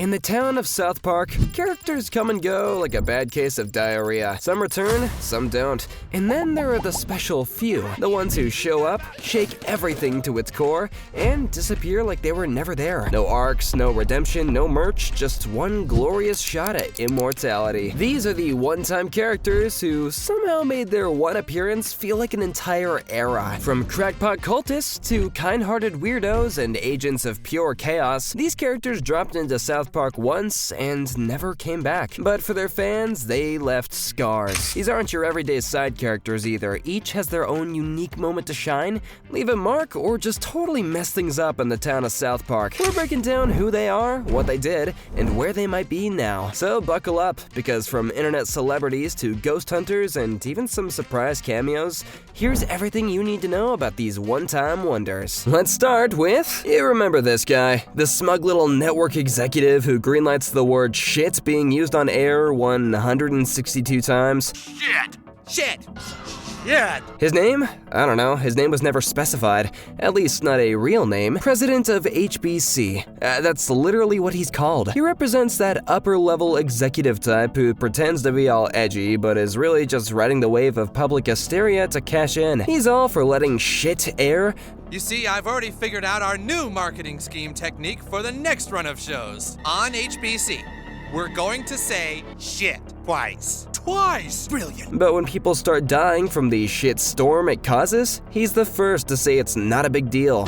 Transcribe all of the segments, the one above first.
In the town of South Park, characters come and go like a bad case of diarrhea. Some return, some don't. And then there are the special few, the ones who show up, shake everything to its core, and disappear like they were never there. No arcs, no redemption, no merch, just one glorious shot at immortality. These are the one-time characters who somehow made their one appearance feel like an entire era. From crackpot cultists to kind-hearted weirdos and agents of pure chaos, these characters dropped into South Park once and never came back. But for their fans, they left scars. These aren't your everyday side characters either. Each has their own unique moment to shine, leave a mark, or just totally mess things up in the town of South Park. We're breaking down who they are, what they did, and where they might be now. So buckle up, because from internet celebrities to ghost hunters and even some surprise cameos, here's everything you need to know about these one-time wonders. Let's start with, you remember this guy, the smug little network executive who greenlights the word shit being used on air 162 times? Shit! Yeah. His name? I don't know. His name was never specified. At least not a real name. President of HBC. That's literally what he's called. He represents that upper-level executive type who pretends to be all edgy, but is really just riding the wave of public hysteria to cash in. He's all for letting shit air. You see, I've already figured out our new marketing scheme technique for the next run of shows. On HBC, we're going to say shit twice. Brilliant. But when people start dying from the shit storm it causes, he's the first to say it's not a big deal.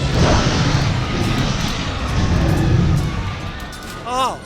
Oh,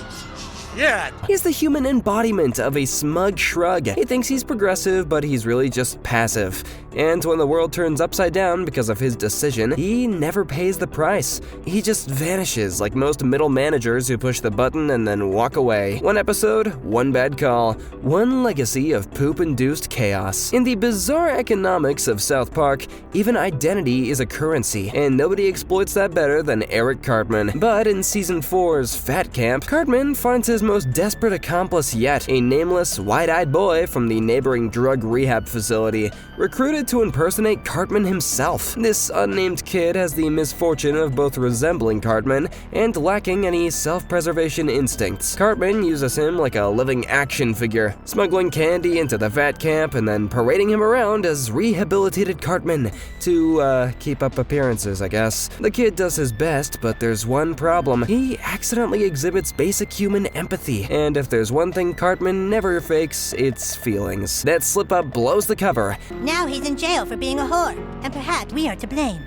yeah. He's the human embodiment of a smug shrug. He thinks he's progressive, but he's really just passive. And when the world turns upside down because of his decision, he never pays the price. He just vanishes like most middle managers who push the button and then walk away. One episode, one bad call, one legacy of poop-induced chaos. In the bizarre economics of South Park, even identity is a currency, and nobody exploits that better than Eric Cartman. But in Season 4's Fat Camp, Cartman finds his most desperate accomplice yet, a nameless, wide-eyed boy from the neighboring drug rehab facility, recruited to impersonate Cartman himself. This unnamed kid has the misfortune of both resembling Cartman and lacking any self-preservation instincts. Cartman uses him like a living action figure, smuggling candy into the Fat Camp and then parading him around as rehabilitated Cartman to, keep up appearances, I guess. The kid does his best, but there's one problem. He accidentally exhibits basic human empathy, and if there's one thing Cartman never fakes, it's feelings. That slip-up blows the cover. Now he's in jail for being a whore, and perhaps we are to blame.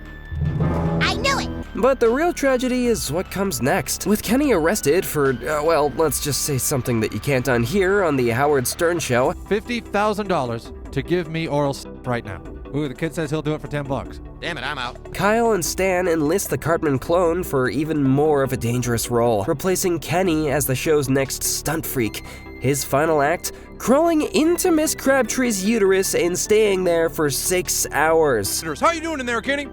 I knew it! But the real tragedy is what comes next. With Kenny arrested for, well, let's just say something that you can't unhear on the Howard Stern show. $50,000 to give me oral right now. Ooh, the kid says he'll do it for $10. Damn it, I'm out. Kyle and Stan enlist the Cartman clone for even more of a dangerous role, replacing Kenny as the show's next stunt freak. His final act? Crawling into Miss Crabtree's uterus and staying there for 6 hours. How you doing in there, Kenny?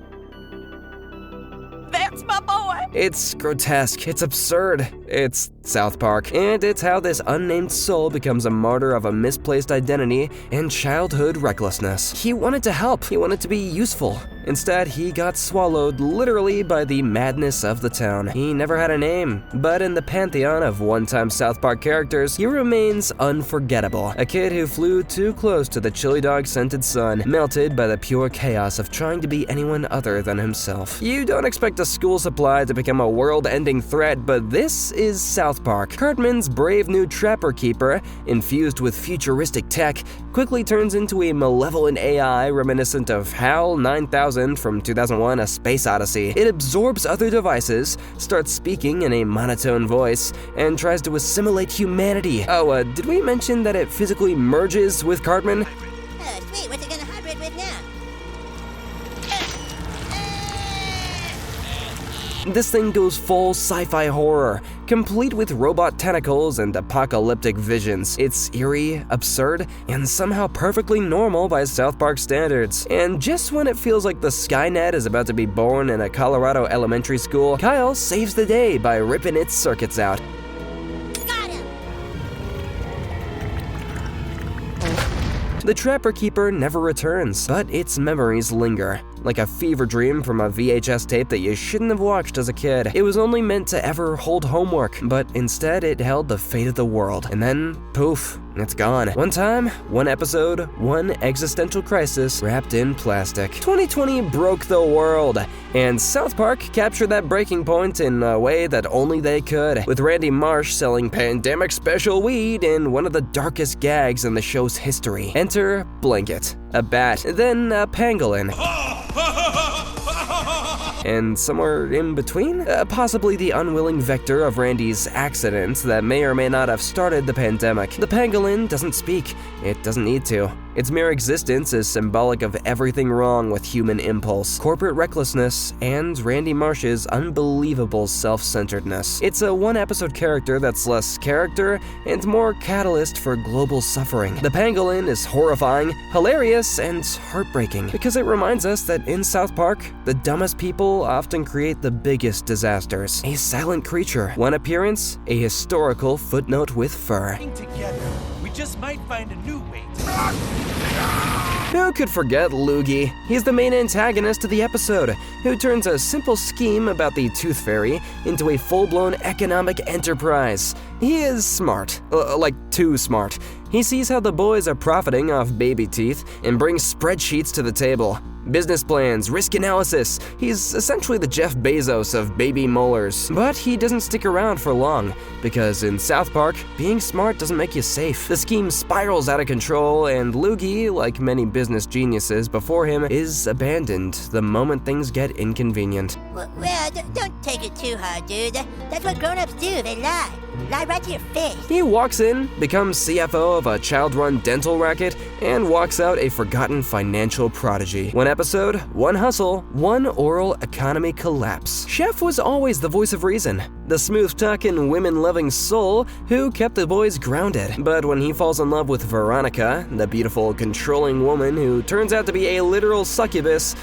That's my boy! It's grotesque, it's absurd, it's South Park, and it's how this unnamed soul becomes a martyr of a misplaced identity and childhood recklessness. He wanted to help, he wanted to be useful. Instead, he got swallowed literally by the madness of the town. He never had a name, but in the pantheon of one-time South Park characters, he remains unforgettable. A kid who flew too close to the chili dog-scented sun, melted by the pure chaos of trying to be anyone other than himself. You don't expect a school supply to become a world-ending threat, but this is South Park. Cartman's brave new trapper keeper, infused with futuristic tech, quickly turns into a malevolent AI reminiscent of HAL 9000 from 2001: A Space Odyssey. It absorbs other devices, starts speaking in a monotone voice, and tries to assimilate humanity. Oh, did we mention that it physically merges with Cartman? Oh, sweet, what's it gonna hybrid with now? This thing goes full sci-fi horror, complete with robot tentacles and apocalyptic visions. It's eerie, absurd, and somehow perfectly normal by South Park standards. And just when it feels like the Skynet is about to be born in a Colorado elementary school, Kyle saves the day by ripping its circuits out. Got him! The Trapper Keeper never returns, but its memories linger. like a fever dream from a VHS tape that you shouldn't have watched as a kid. It was only meant to ever hold homework, but instead it held the fate of the world. And then, poof, it's gone. One time, one episode, one existential crisis wrapped in plastic. 2020 broke the world, and South Park captured that breaking point in a way that only they could, with Randy Marsh selling pandemic special weed in one of the darkest gags in the show's history. Enter Blanket, a bat, then a pangolin. And somewhere in between, possibly the unwilling vector of Randy's accident that may or may not have started the pandemic. The pangolin doesn't speak. It doesn't need to. Its mere existence is symbolic of everything wrong with human impulse, corporate recklessness, and Randy Marsh's unbelievable self-centeredness. It's a one-episode character that's less character and more catalyst for global suffering. The pangolin is horrifying, hilarious, and heartbreaking because it reminds us that in South Park, the dumbest people often create the biggest disasters. A silent creature, one appearance, a historical footnote with fur. Together, we just might find a new way to... Who could forget Loogie? He's the main antagonist of the episode, who turns a simple scheme about the Tooth Fairy into a full-blown economic enterprise. He is smart, like too smart. He sees how the boys are profiting off baby teeth and brings spreadsheets to the table. Business plans, risk analysis. He's essentially the Jeff Bezos of baby molars. But he doesn't stick around for long, because in South Park, being smart doesn't make you safe. The scheme spirals out of control, and Loogie, like many business geniuses before him, is abandoned the moment things get inconvenient. Well, don't take it too hard, dude. That's what grown-ups do. They lie. Lie right to your face. He walks in, becomes CFO of a child-run dental racket, and walks out a forgotten financial prodigy. One episode, one hustle, one oral economy collapse. Chef was always the voice of reason, the smooth-talking, women-loving soul who kept the boys grounded. But when he falls in love with Veronica, the beautiful, controlling woman who turns out to be a literal succubus,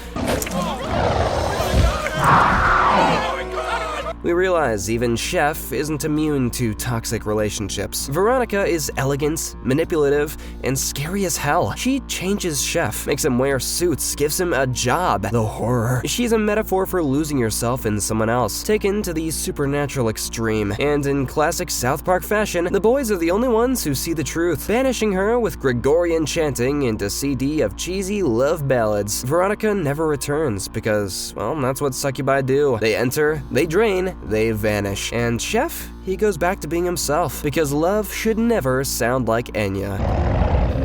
we realize even Chef isn't immune to toxic relationships. Veronica is elegant, manipulative, and scary as hell. She changes Chef, makes him wear suits, gives him a job. The horror. She's a metaphor for losing yourself in someone else, taken to the supernatural extreme. And in classic South Park fashion, the boys are the only ones who see the truth, banishing her with Gregorian chanting and a CD of cheesy love ballads. Veronica never returns because, well, that's what succubi do. They enter, they drain, they vanish. And Chef, he goes back to being himself, because love should never sound like Enya.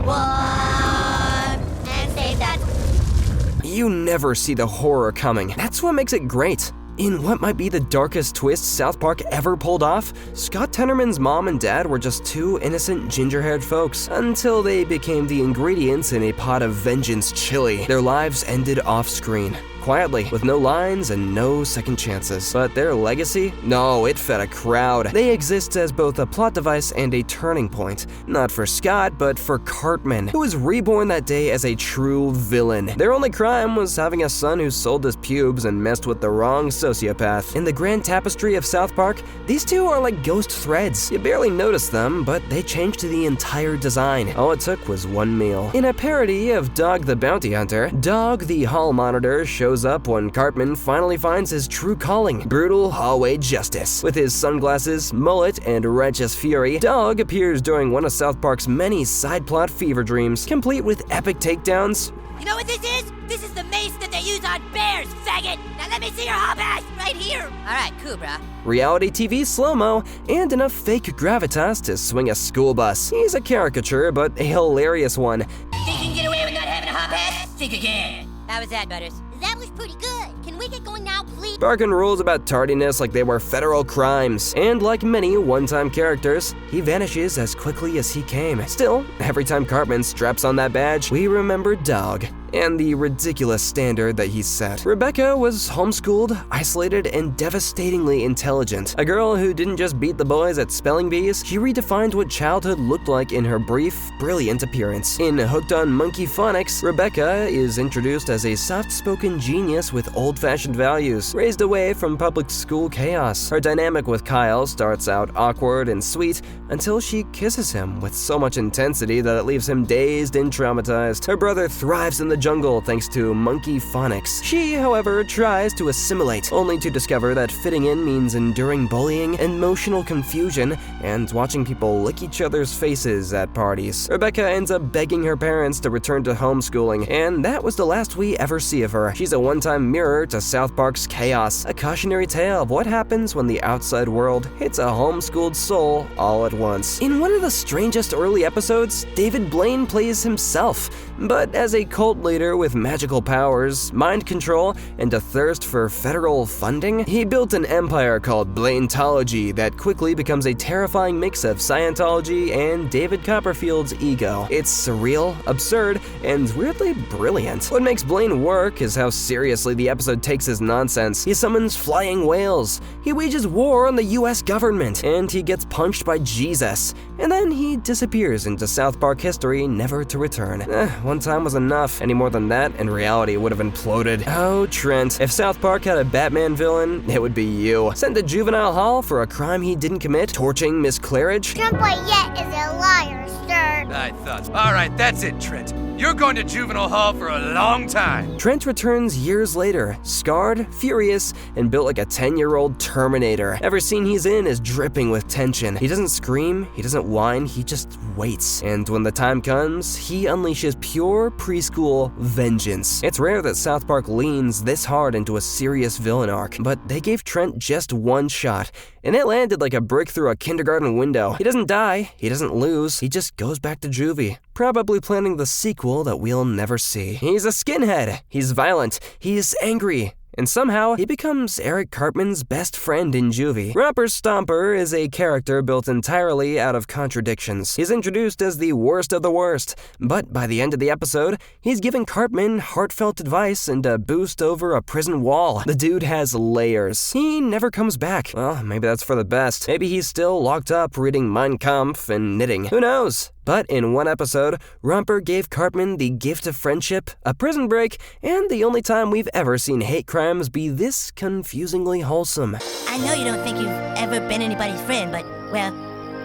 Warm and safe, that's... You never see the horror coming. That's what makes it great. In what might be the darkest twist South Park ever pulled off, Scott Tenorman's mom and dad were just two innocent ginger-haired folks until they became the ingredients in a pot of vengeance chili. Their lives ended off-screen, quietly, with no lines and no second chances. But their legacy? No, it fed a crowd. They exist as both a plot device and a turning point. Not for Scott, but for Cartman, who was reborn that day as a true villain. Their only crime was having a son who sold his pubes and messed with the wrong sociopath. In the grand tapestry of South Park, these two are like ghost threads. You barely notice them, but they changed the entire design. All it took was one meal. In a parody of Dog the Bounty Hunter, Dog the Hall Monitor shows up when Cartman finally finds his true calling, brutal hallway justice. With his sunglasses, mullet, and righteous fury, Dog appears during one of South Park's many side plot fever dreams, complete with epic takedowns. You know what this is? This is the mace that they use on bears, faggot! Now let me see your hop ass right here! Alright, cool, brah. Reality TV slow-mo, and enough fake gravitas to swing a school bus. He's a caricature, but a hilarious one. Think you can get away with not having a hop ass? Think again. How was that, Butters? That was pretty good. Can we get going now, please? Barking rules about tardiness like they were federal crimes. And like many one-time characters, he vanishes as quickly as he came. Still, every time Cartman straps on that badge, we remember Dog and the ridiculous standard that he set. Rebecca was homeschooled, isolated, and devastatingly intelligent. A girl who didn't just beat the boys at spelling bees, she redefined what childhood looked like in her brief, brilliant appearance. In Hooked on Monkey Phonics, Rebecca is introduced as a soft-spoken genius with old-fashioned values, raised away from public school chaos. Her dynamic with Kyle starts out awkward and sweet until she kisses him with so much intensity that it leaves him dazed and traumatized. Her brother thrives in the jungle thanks to monkey phonics. She, however, tries to assimilate, only to discover that fitting in means enduring bullying, emotional confusion, and watching people lick each other's faces at parties. Rebecca ends up begging her parents to return to homeschooling, and that was the last we ever see of her. She's a one-time mirror to South Park's chaos, a cautionary tale of what happens when the outside world hits a homeschooled soul all at once. In one of the strangest early episodes, David Blaine plays himself, but as a cult leader with magical powers, mind control, and a thirst for federal funding, he built an empire called Blaintology that quickly becomes a terrifying mix of Scientology and David Copperfield's ego. It's surreal, absurd, and weirdly brilliant. What makes Blaine work is how seriously the episode takes his nonsense. He summons flying whales, he wages war on the US government, and he gets punched by Jesus. And then he disappears into South Park history, never to return. One time was enough. Any more than that, and reality would have imploded. Oh, Trent, if South Park had a Batman villain, it would be you. Sent to juvenile hall for a crime he didn't commit, torching Miss Claridge. Trump yet is a liar, sir. I thought. All right, that's it, Trent. You're going to juvenile hall for a long time. Trent returns years later, scarred, furious, and built like a 10-year-old Terminator. Every scene he's in is dripping with tension. He doesn't scream, he doesn't whine, he just waits. And when the time comes, he unleashes pure preschool vengeance. It's rare that South Park leans this hard into a serious villain arc, but they gave Trent just one shot, and it landed like a brick through a kindergarten window. He doesn't die, he doesn't lose, he just goes back to juvie, probably planning the sequel that we'll never see. He's a skinhead, he's violent, he's angry, and somehow he becomes Eric Cartman's best friend in juvie. Romper Stomper is a character built entirely out of contradictions. He's introduced as the worst of the worst, but by the end of the episode, he's giving Cartman heartfelt advice and a boost over a prison wall. The dude has layers. He never comes back. Well, maybe that's for the best. Maybe he's still locked up reading Mein Kampf and knitting. Who knows? But in one episode, Romper gave Cartman the gift of friendship, a prison break, and the only time we've ever seen hate crimes be this confusingly wholesome. I know you don't think you've ever been anybody's friend, but, well,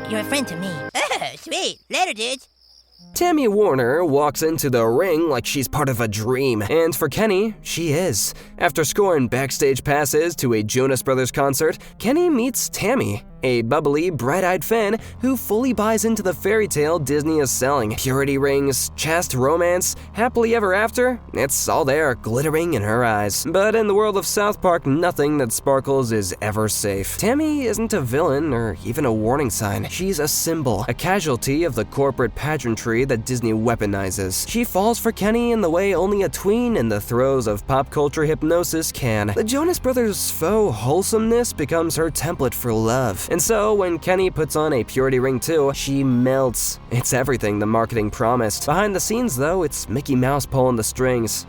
you're a friend to me. Oh, sweet. Later, dudes. Tammy Warner walks into the ring like she's part of a dream, and for Kenny, she is. After scoring backstage passes to a Jonas Brothers concert, Kenny meets Tammy, a bubbly, bright-eyed fan who fully buys into the fairy tale Disney is selling. Purity rings, chaste romance, happily ever after, it's all there, glittering in her eyes. But in the world of South Park, nothing that sparkles is ever safe. Tammy isn't a villain or even a warning sign. She's a symbol, a casualty of the corporate pageantry that Disney weaponizes. She falls for Kenny in the way only a tween in the throes of pop culture hypnosis can. The Jonas Brothers' faux wholesomeness becomes her template for love. And so, when Kenny puts on a purity ring too, she melts. It's everything the marketing promised. Behind the scenes, though, it's Mickey Mouse pulling the strings.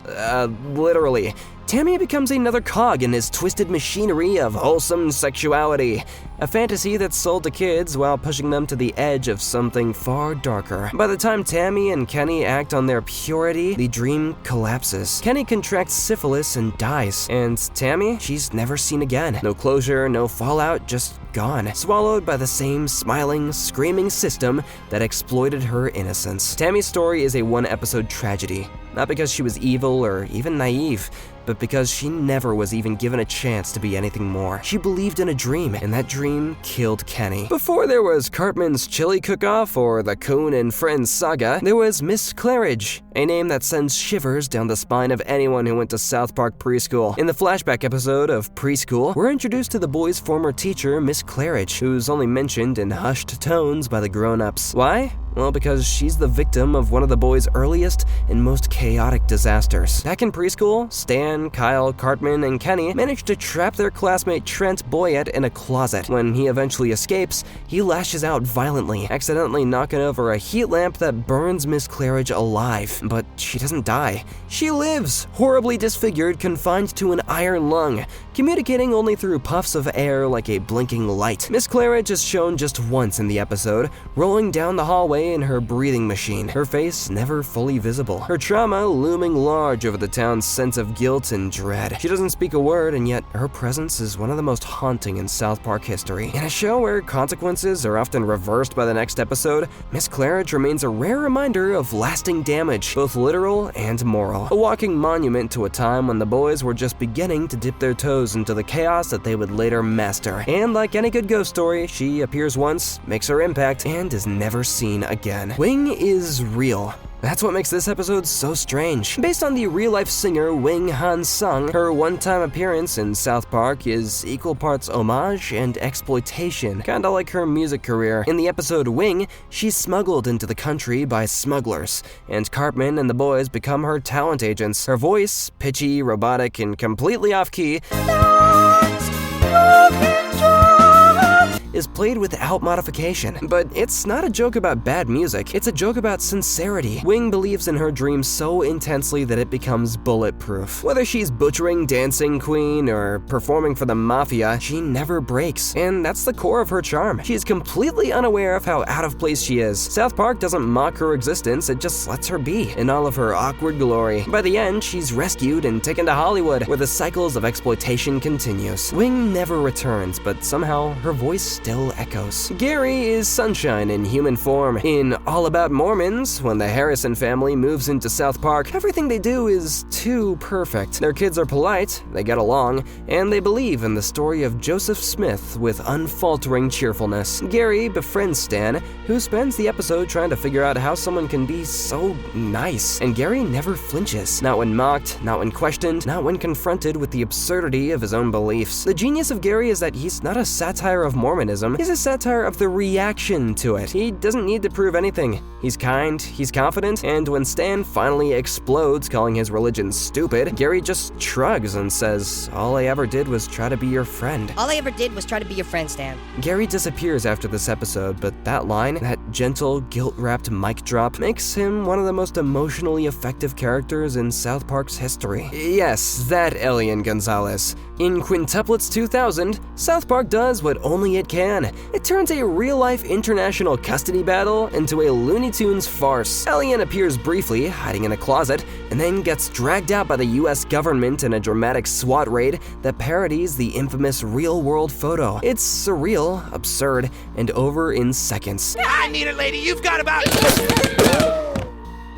Literally. Tammy becomes another cog in his twisted machinery of wholesome sexuality, a fantasy that's sold to kids while pushing them to the edge of something far darker. By the time Tammy and Kenny act on their purity, the dream collapses. Kenny contracts syphilis and dies, and Tammy, she's never seen again. No closure, no fallout, just gone, swallowed by the same smiling, screaming system that exploited her innocence. Tammy's story is a one-episode tragedy, not because she was evil or even naive, but because she never was even given a chance to be anything more. She believed in a dream, and that dream killed Kenny. Before there was Cartman's Chili Cook-Off or the Coon and Friends saga, there was Miss Claridge, a name that sends shivers down the spine of anyone who went to South Park Preschool. In the flashback episode of Preschool, we're introduced to the boys' former teacher, Miss Claridge, who's only mentioned in hushed tones by the grown-ups. Why? Well, because she's the victim of one of the boys' earliest and most chaotic disasters. Back in preschool, Stan, Kyle, Cartman, and Kenny managed to trap their classmate Trent Boyette in a closet. When he eventually escapes, he lashes out violently, accidentally knocking over a heat lamp that burns Miss Claridge alive. But she doesn't die. She lives, horribly disfigured, confined to an iron lung, communicating only through puffs of air like a blinking light. Miss Claridge is shown just once in the episode, rolling down the hallway away in her breathing machine, her face never fully visible, her trauma looming large over the town's sense of guilt and dread. She doesn't speak a word, and yet her presence is one of the most haunting in South Park history. In a show where consequences are often reversed by the next episode, Miss Claridge remains a rare reminder of lasting damage, both literal and moral. A walking monument to a time when the boys were just beginning to dip their toes into the chaos that they would later master. And like any good ghost story, she appears once, makes her impact, and is never seen again. Wing is real. That's what makes this episode so strange. Based on the real-life singer Wing Han Sung, her one-time appearance in South Park is equal parts homage and exploitation, kinda like her music career. In the episode Wing, she's smuggled into the country by smugglers, and Cartman and the boys become her talent agents. Her voice, pitchy, robotic, and completely off-key, is played without modification. But it's not a joke about bad music, it's a joke about sincerity. Wing believes in her dream so intensely that it becomes bulletproof. Whether she's butchering Dancing Queen or performing for the Mafia, she never breaks, and that's the core of her charm. She's completely unaware of how out of place she is. South Park doesn't mock her existence, it just lets her be, in all of her awkward glory. By the end, she's rescued and taken to Hollywood, where the cycles of exploitation continues. Wing never returns, but somehow her voice still echoes. Gary is sunshine in human form. In All About Mormons, when the Harrison family moves into South Park, everything they do is too perfect. Their kids are polite, they get along, and they believe in the story of Joseph Smith with unfaltering cheerfulness. Gary befriends Stan, who spends the episode trying to figure out how someone can be so nice. And Gary never flinches, not when mocked, not when questioned, not when confronted with the absurdity of his own beliefs. The genius of Gary is that he's not a satire of Mormonism, he's a satire of the reaction to it. He doesn't need to prove anything. He's kind, he's confident, and when Stan finally explodes calling his religion stupid, Gary just shrugs and says, "All I ever did was try to be your friend." All I ever did was try to be your friend, Stan. Gary disappears after this episode, but that line, that gentle, guilt-wrapped mic drop, makes him one of the most emotionally effective characters in South Park's history. Yes, that Elian Gonzalez. In Quintuplets 2000, South Park does what only it can. It turns a real-life international custody battle into a Looney Tunes farce. Elian appears briefly, hiding in a closet, and then gets dragged out by the US government in a dramatic SWAT raid that parodies the infamous real-world photo. It's surreal, absurd, and over in seconds. I need it, lady. You've got about...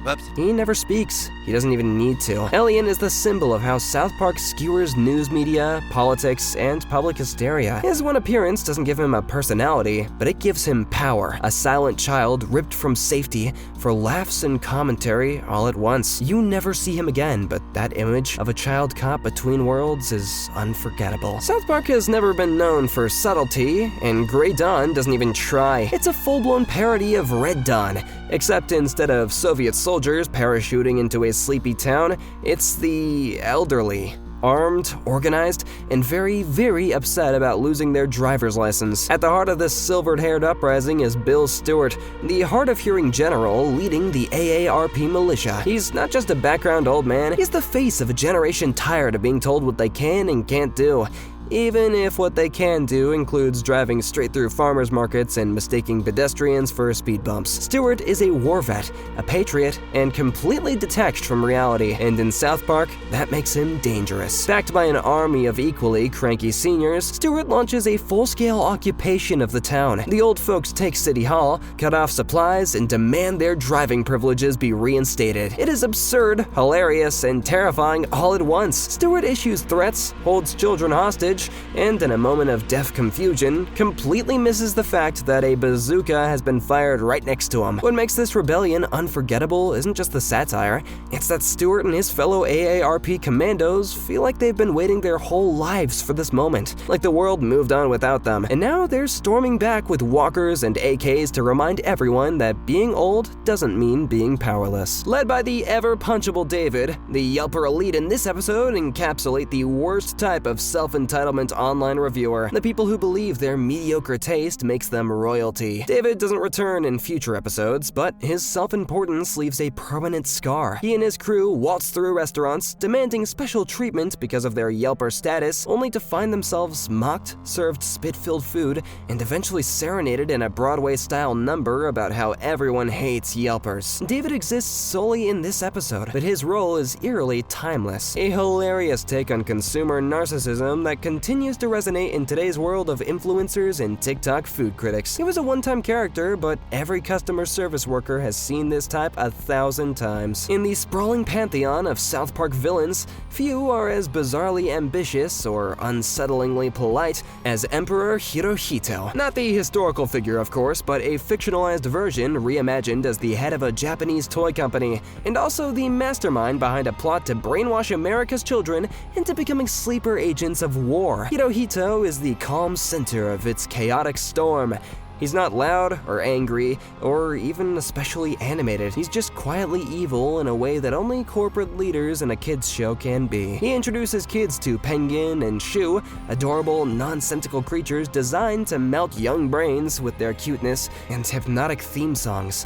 Whoops. He never speaks. He doesn't even need to. Elian is the symbol of how South Park skewers news media, politics, and public hysteria. His one appearance doesn't give him a personality, but it gives him power. A silent child ripped from safety for laughs and commentary all at once. You never see him again, but that image of a child caught between worlds is unforgettable. South Park has never been known for subtlety, and Grey Dawn doesn't even try. It's a full-blown parody of Red Dawn, except instead of Soviet soldiers parachuting into a sleepy town, it's the elderly. Armed, organized, and very, very upset about losing their driver's license. At the heart of this silvered-haired uprising is Bill Stewart, the hard-of-hearing general leading the AARP militia. He's not just a background old man, he's the face of a generation tired of being told what they can and can't do. Even if what they can do includes driving straight through farmers markets and mistaking pedestrians for speed bumps. Stewart is a war vet, a patriot, and completely detached from reality, and in South Park, that makes him dangerous. Backed by an army of equally cranky seniors, Stewart launches a full-scale occupation of the town. The old folks take City Hall, cut off supplies, and demand their driving privileges be reinstated. It is absurd, hilarious, and terrifying all at once. Stewart issues threats, holds children hostage, and in a moment of deaf confusion, completely misses the fact that a bazooka has been fired right next to him. What makes this rebellion unforgettable isn't just the satire, it's that Stewart and his fellow AARP commandos feel like they've been waiting their whole lives for this moment, like the world moved on without them, and now they're storming back with walkers and AKs to remind everyone that being old doesn't mean being powerless. Led by the ever-punchable David, the Yelper elite in this episode encapsulate the worst type of self-entitled entitlement online reviewer, the people who believe their mediocre taste makes them royalty. David doesn't return in future episodes, but his self-importance leaves a permanent scar. He and his crew waltz through restaurants, demanding special treatment because of their Yelper status, only to find themselves mocked, served spit-filled food, and eventually serenaded in a Broadway-style number about how everyone hates Yelpers. David exists solely in this episode, but his role is eerily timeless. A hilarious take on consumer narcissism that continues to resonate in today's world of influencers and TikTok food critics. He was a one-time character, but every customer service worker has seen this type 1,000 times. In the sprawling pantheon of South Park villains, few are as bizarrely ambitious or unsettlingly polite as Emperor Hirohito. Not the historical figure, of course, but a fictionalized version reimagined as the head of a Japanese toy company, and also the mastermind behind a plot to brainwash America's children into becoming sleeper agents of war. Hirohito is the calm center of its chaotic storm. He's not loud or angry or even especially animated. He's just quietly evil in a way that only corporate leaders in a kids show can be. He introduces kids to Penguin and Shu, adorable, nonsensical creatures designed to melt young brains with their cuteness and hypnotic theme songs.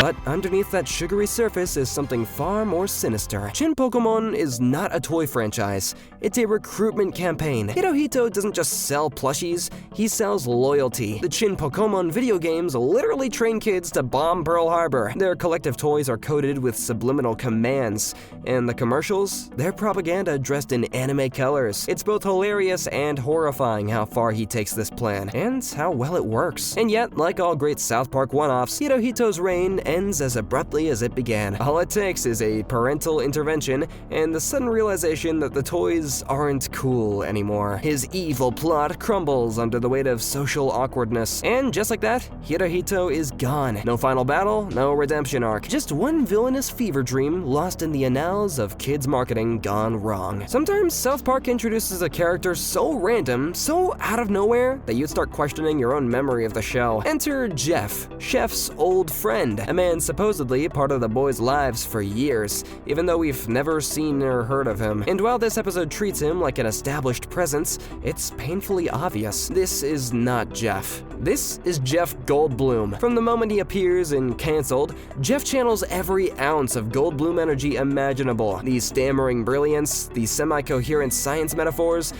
But underneath that sugary surface is something far more sinister. Shin Pokémon is not a toy franchise. It's a recruitment campaign. Hirohito doesn't just sell plushies, he sells loyalty. The Shin Pokémon video games literally train kids to bomb Pearl Harbor. Their collective toys are coded with subliminal commands. And the commercials? They're propaganda dressed in anime colors. It's both hilarious and horrifying how far he takes this plan, and how well it works. And yet, like all great South Park one-offs, Hirohito's reign ends as abruptly as it began. All it takes is a parental intervention and the sudden realization that the toys aren't cool anymore. His evil plot crumbles under the weight of social awkwardness, and just like that, Hirohito is gone. No final battle, no redemption arc, just one villainous fever dream lost in the annals of kids marketing gone wrong. Sometimes South Park introduces a character so random, so out of nowhere, that you'd start questioning your own memory of the show. Enter Jeff, Chef's old friend, a man supposedly part of the boys' lives for years, even though we've never seen or heard of him. And while this episode treats him like an established presence, it's painfully obvious. This is not Jeff. This is Jeff Goldblum. From the moment he appears in Cancelled, Jeff channels every ounce of Goldblum energy imaginable. The stammering brilliance, the semi-coherent science metaphors,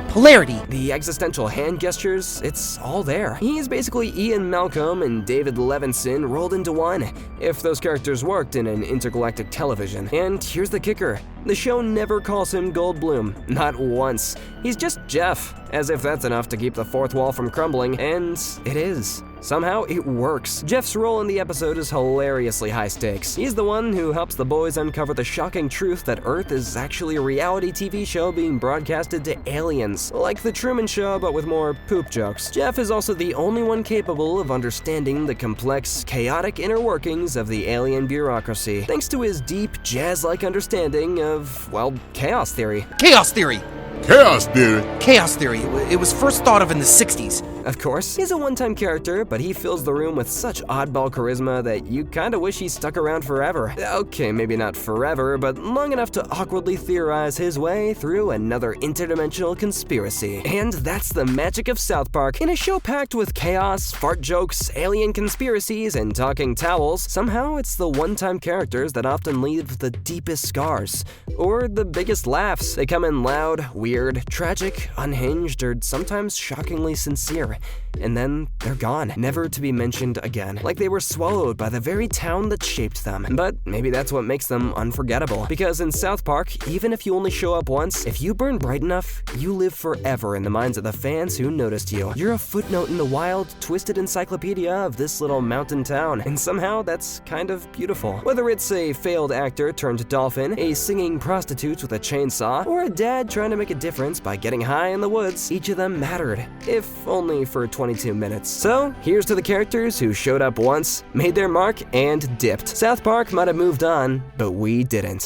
polarity, the existential hand gestures, it's all there. He's basically Ian Malcolm and David Levinson rolled into one, if those characters worked in an intergalactic television. And here's the kicker. The show never calls him Goldblum, not once. He's just Jeff, as if that's enough to keep the fourth wall from crumbling, and it is. Somehow, it works. Jeff's role in the episode is hilariously high stakes. He's the one who helps the boys uncover the shocking truth that Earth is actually a reality TV show being broadcasted to aliens. Like The Truman Show, but with more poop jokes. Jeff is also the only one capable of understanding the complex, chaotic inner workings of the alien bureaucracy, thanks to his deep, jazz-like understanding of, well, chaos theory. Chaos theory. Chaos theory. Chaos theory. It was first thought of in the 60s. Of course, he's a one-time character, but he fills the room with such oddball charisma that you kinda wish he stuck around forever. Okay, maybe not forever, but long enough to awkwardly theorize his way through another interdimensional conspiracy. And that's the magic of South Park. In a show packed with chaos, fart jokes, alien conspiracies, and talking towels, somehow it's the one-time characters that often leave the deepest scars, or the biggest laughs. They come in loud, weird, tragic, unhinged, or sometimes shockingly sincere. And then they're gone, never to be mentioned again. Like they were swallowed by the very town that shaped them. But maybe that's what makes them unforgettable. Because in South Park, even if you only show up once, if you burn bright enough, you live forever in the minds of the fans who noticed you. You're a footnote in the wild, twisted encyclopedia of this little mountain town. And somehow that's kind of beautiful. Whether it's a failed actor turned dolphin, a singing prostitute with a chainsaw, or a dad trying to make a difference by getting high in the woods, each of them mattered. If only for 22 minutes. So, here's to the characters who showed up once, made their mark, and dipped. South Park might have moved on, but we didn't.